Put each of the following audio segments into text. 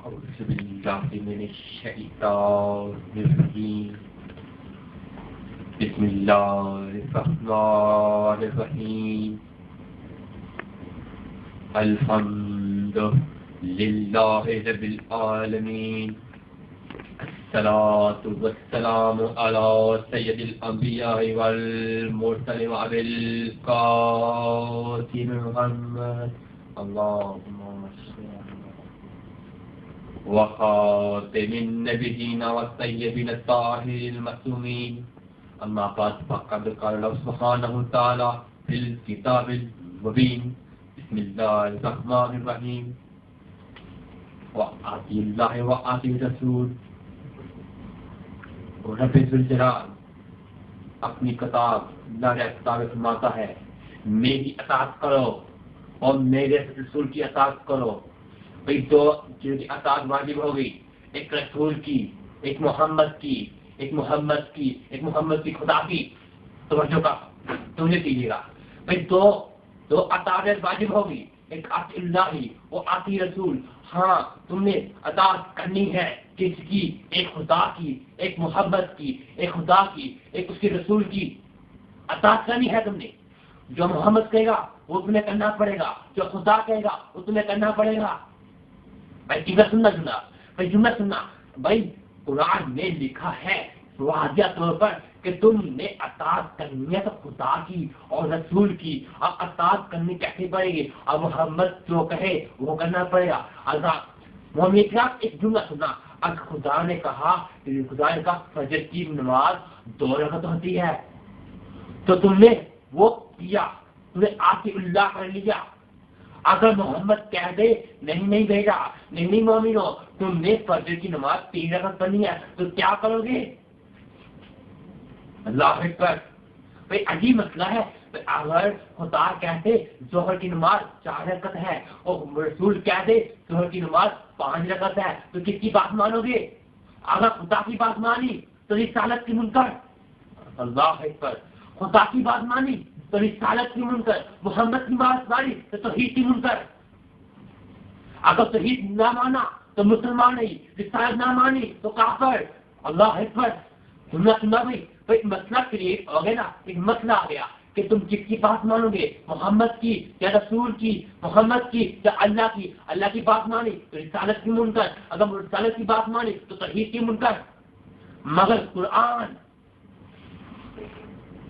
أعوذ بالله من الشيطان الرجيم بسم الله الرحمن الرحيم الحمد لله رب العالمين الصلاة والسلام على سيد الأنبياء والمرسلين وأبي القاسم محمد اللهم وخاتم النبيين والسيدين الطاهرين المعصومين أما بعد فقد قال الله سبحانه وتعالى في الكتاب المبين بسم الله الرحمن الرحيم وآتي الله وآتي الرسول رب ذوالجلال اپنی کتاب اللہ نے کتاب فرماتا ہے میری اطاعت کرو اور میرے رسول کی اطاعت کرو. بھئی دو جن کی اطاعت واجب ہوگی ایک رسول کی ایک محمد کی خدا کی توجہ کا تمہیں کیجیے گا. بھئی دو اطاعت واجب ہوگی ایک اطاعت اللہ اور اطاعت رسول. ہاں تم نے اطاعت کرنی ہے کس کی؟ ایک خدا کی ایک محمد کی ایک خدا کی ایک اس کے رسول کی اطاعت کرنی ہے. تم نے جو محمد کہے گا وہ تمہیں کرنا پڑے گا, جو خدا کہے گا وہ تمہیں کرنا پڑے گا. بھائی جملہ سننا. بھائی قرآن میں لکھا ہے واضح طور پر کہ تم نے اطاعت کرنی ہے تو خدا کی اور رسول کی. اب اطاعت کرنی کیسے پڑے گی؟ اب محمد جو کہے وہ کرنا پڑے گا. محمد ایک جملہ سننا. اگر خدا نے کہا فجر کی نماز 2 رکعت ہوتی ہے تو تم نے وہ کیا, تم نے آتی اللہ کر لیا. اگر محمد کہہ دے نہیں بھیجا نہیں مومنو تم نے فجر کی نماز 3 رکعت پڑھنی ہے تو کیا کرو گے؟ اللہ اکبر. بھائی عجیب مسئلہ ہے. اگر خدا کہتے ظہر کی نماز 4 رکعت ہے اور رسول کہتے ظہر کی نماز 5 رکعت ہے تو کس کی بات مانو گے؟ اگر خدا کی بات مانی تو رسالت کی منکر. اللہ اکبر. خدا کی بات مانی تو رسالت کی منکر, محمد کی بات مانی تو توحید کی منکر. اگر توحید نہ مانا تو مسلمان نہیں, رسالت نہ مانی تو کافر. اللہ اکبر. سننا بھائی مسئلہ کریٹ ہو گیا نا, ایک مسئلہ آ گیا کہ تم کس کی بات مانو گے, محمد کی یا رسول کی, محمد کی یا اللہ کی. اللہ کی بات مانی تو رسالت کی منکر, اگر رسالت کی بات مانی تو توحید کی منکر. مگر قرآن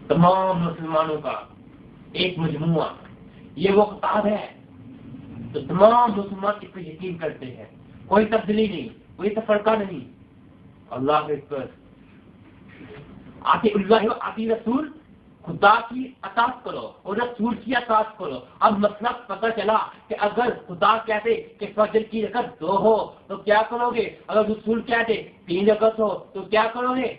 تمام مسلمانوں کا ایک مجموعہ, یہ وہ کتاب ہے تو تمام مسلمان اس پر یقین کرتے ہیں. کوئی تبدیلی نہیں, کوئی تفرقہ نہیں. اللہ اکبر. آتی اللہ و آتی رسول, خدا کی اطاعت کرو اور رسول کی اطاعت کرو. اب مسئلہ پتہ چلا کہ اگر خدا کہتے کہ فجر کی رکعت 2 ہو تو کیا کرو گے, اگر رسول کہتے 3 رکعت ہو تو کیا کرو گے.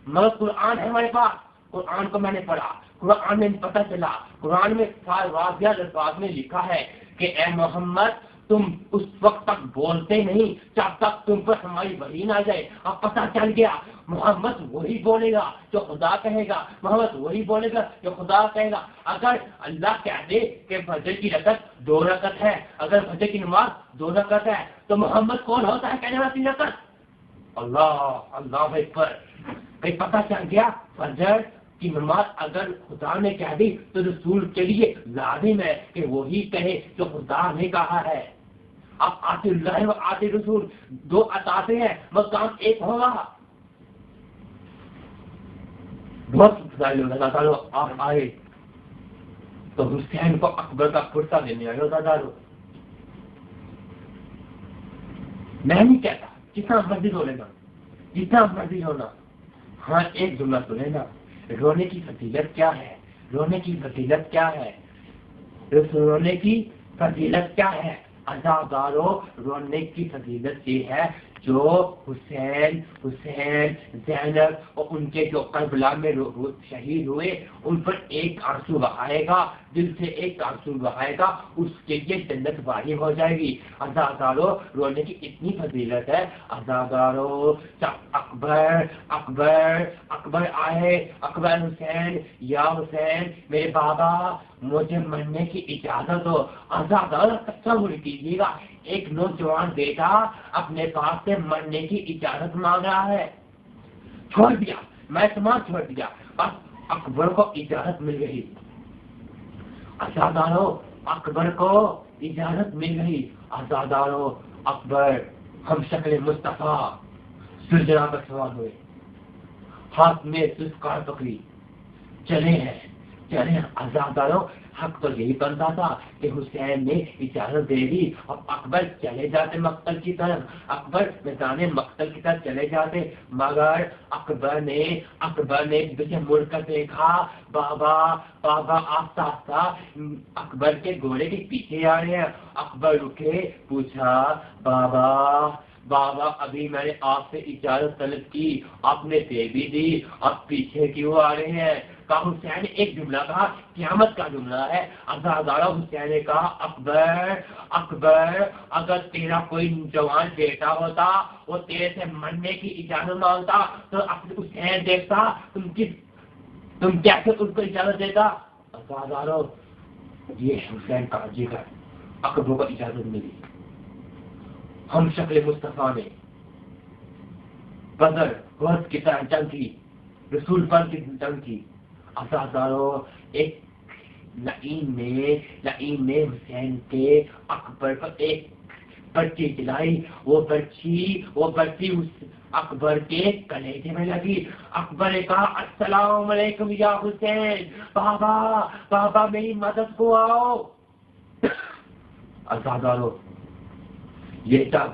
مگر قرآن ہے ہمارے پاس, قرآن کو میں نے پڑھا, قرآن میں پتہ چلا, قرآن میں واضح الفاظ میں لکھا ہے کہ اے محمد تم اس وقت تک بولتے نہیں جب تک تم پر ہماری وحی نہ جائے. اب پتہ چل گیا محمد وہی بولے گا جو خدا کہے گا, محمد وہی بولے گا جو خدا کہے گا. اگر اللہ کہہ دے کہ فجر کی رکعت 2 رکعت ہے, اگر فجر کی نماز 2 رکعت ہے تو محمد کون ہوتا ہے کہنے والا 3 رکعت؟ اللہ اکبر. کہیں پتہ چل گیا فجر کی نماز اگر خدا نے کہہ دی تو رسول کے لیے لازم ہے کہ وہی کہے جو خدا نے کہا ہے. اب آتے اللہ و آتے رسول, 2 اطاعتیں ہیں مگر کام ایک ہوگا. بہت اللہ تعالیٰ آپ آئے تو حسین کو اکبر کا کرتا دینے آئے. میں نہیں کہتا جتنا مرضی رونے گا, جتنا مرضی رونا. ہاں ایک جملہ سنے نا, رونے کی فضیلت کیا ہے؟ رونے کی فضیلت کیا ہے؟ رونے کی فضیلت کیا ہے؟ عزادارو, رونے کی فضیلت یہ ہے جو حسین زینب اور ان کے جو کربلا میں شہید ہوئے ان پر ایک آنسو بہائے گا، دل سے ایک آنسو بہائے گا، اس کے لیے جنت واجب ہو جائے گی۔ عزادارو رونے کی اتنی فضیلت ہے۔ عزادارو اکبر آئے، اکبر حسین، یا حسین میرے بابا مجھے مرنے کی اجازت دو۔ عزادارو تصور کیجیے گا، ایک نوجوان بیٹا اپنے باپ سے مرنے کی اجازت مانگ رہا ہے۔ چھوڑ دیا، میں تمام چھوڑ دیا، بس اکبر کو اجازت مل گئی۔ عزادارو اکبر کو اجازت مل گئی۔ عزادارو اکبر ہم شکل مصطفیٰ سجدہ پر سوار ہوئے، ہاتھ میں ذوالفقار پکڑی، چلے ہیں۔ عزادارو حق تو یہی بنتا تھا کہ حسین نے اجازت دے دی، اب اکبر چلے جاتے مقتل کی طرف، اکبر میدان مقتل کی طرف چلے جاتے، مگر اکبر نے پیچھے مڑ کر دیکھا، بابا آہستہ آہستہ اکبر کے گھوڑے کے پیچھے آ رہے ہیں۔ اکبر رکے، پوچھا بابا ابھی میں نے آپ سے اجازت طلب کی، آپ نے دے بھی دی، اب پیچھے کیوں آ رہے ہیں؟ کہا حسین نے ایک جملہ کہا، قیامت کا جملہ ہے۔ عزادارو حسین نے کہا اکبر اگر تیرا کوئی جوان بیٹا ہوتا وہ تیرے سے مرنے کی اجازت مانگتا تو حسین دیکھتا تم کیسے ان کو اجازت دیتا؟ عزادارو یہ حسین کا جگر، اکبر کو اجازت ملی۔ ہم شکل مصطفیٰ میں بدر غزوہ کی طرح جنگ کی، رسول پر کی جنگ کی۔ عزادارو ایک لعین نے حسین کے اکبر پر ایک پرچی چلائی، وہ پرچی اس اکبر کے کلیجے میں لگی۔ اکبر نے کہا السلام علیکم یا حسین، بابا میری مدد کو آؤ۔ عزادارو یہ جب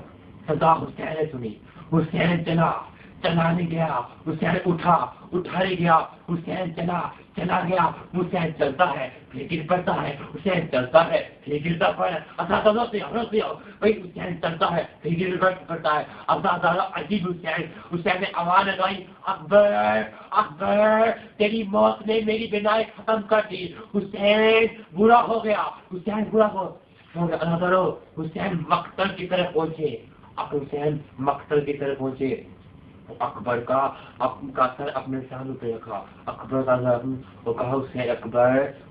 صدا حسین نے سنی، حسین چلانے گیا، حسین اٹھانے گیا، حسین چلا گیا، حسین چلتا ہے پھر گر پڑتا ہے، حسین چلتا ہے پھر گرتا پڑا ہے۔ عزادارو بھائی حسین چلتا ہے پھر گر پڑتا ہے۔ عزادارو عجیب حسین نے آواز لگائی اکبر تیری موت نے میری بنائیں ختم کر دی، حسین برا ہو گیا۔ عزادارو حسین مقتل کی طرف پہنچے، اکبر کا سر اپنے سانوں پہ رکھا، اکبر کا وہ کہا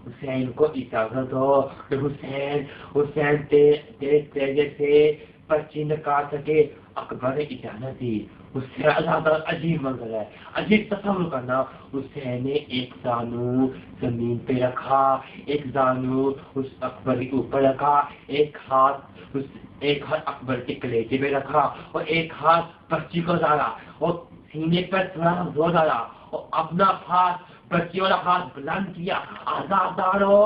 حسین کو اجازت دو کہ حسین تیرے سے پرچی نہ کاٹ سکے۔ اکبر نے اجازت دی۔ عجیب منظر ہے، عجیب تصور کرنا، حسین نے ایک زانو زمین پہ رکھا، ایک زانو اس اکبر کے اوپر رکھا، ایک ہاتھ اکبر کے کلیجے میں رکھا اور ایک ہاتھ پرچی کو ڈالا اور سینے پر تھوڑا زور ڈالا اور اپنا ہاتھ پرچی والا ہاتھ بلند کیا۔ عزادارو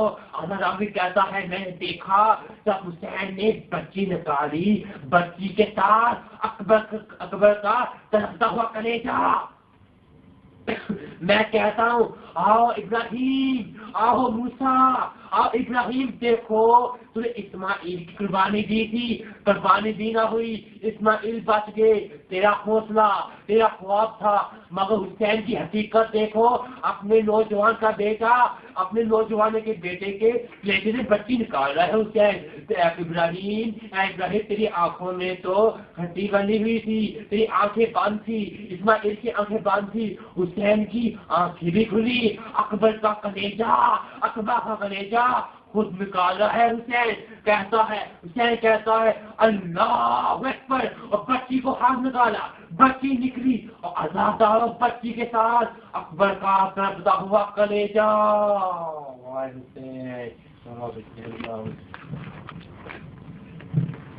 کہتا ہے میں نے دیکھا جب حسین نے پرچی نکالی، پرچی کے ساتھ اکبر کا تڑپتا ہوا کلیجہ۔ میں کہتا ہوں آؤ ابراہیم، آؤ موسیٰ، آؤ ابراہیم، دیکھو تو نے اسماعیل کی قربانی دی تھی، قربانی دی نہ ہوئی، اسماعیل بچ گئے، تیرا حوصلہ تیرا خواب تھا، مگر حسین کی حقیقت دیکھو، اپنے نوجوان کا بیٹا اپنے نوجوان کے بیٹے کے کلیجے سے بچی نکال رہا ہے حسین۔ ابراہیم تیری آنکھوں میں تو ہڈی بندھی ہوئی تھی، تیری آنکھیں بند تھی، اسماعیل کی آنکھیں بند تھی، حسین کی آنکھیں بھی کھلی، اکبر کا کلیجہ خود نکال رہا ہے۔ حسین کہتا ہے اللہ اکبر، اور بچی کو ہاتھ نکالا، بچی نکلی اور عزادارو بچی کے ساتھ اکبر کا تڑپتا ہوا کلیجہ۔